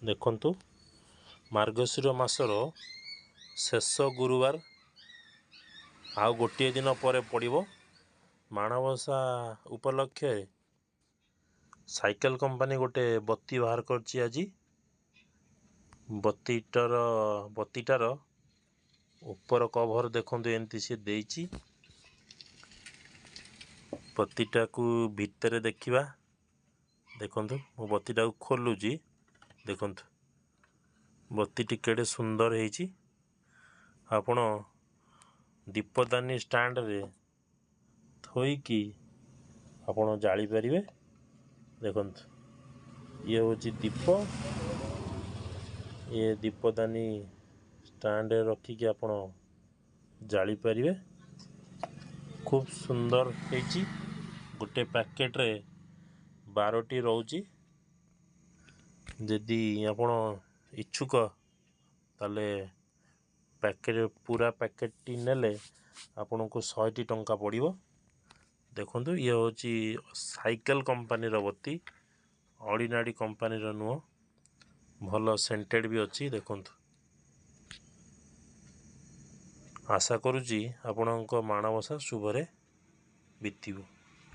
देखंतु मार्गशीर मासर शेष गुरुवार आउ गोटे दिन पर पड़ो माणबसा उपलक्षे साइकेल कंपनी गोटे बत्ती बाहर करछि आज बत्तीटार ऊपर कभर देखंतु एमती सी देइछि बत्तीटा को भितर देखिबा देखंतु मो बत्तीटा को खोलुछि देखंतु बत्तीटी केड़े सुंदर हेछि आपण दीपदानी स्टैंड रे थोइकी आपण जाली परिवे देखंतु ये होछि दीप ये दीपदानी स्टैंड रे रखिकी आपण जाली परिवे खूब सुंदर हेछि गोटे पैकेट रे 12टी रहउछि जदि आपण इच्छुक ताले पैकेट पूरा पैकेट टी नेले आपन को 100टी टंका पड़िबो देखंतु ये होछि साइकेल कंपनी रो बत्ती ऑर्डिनरी कंपनी रो नुह भलो सेंटेड भी अछि देखंतु आशा करूची आपणक माणबसा शुभरे बीतिबो।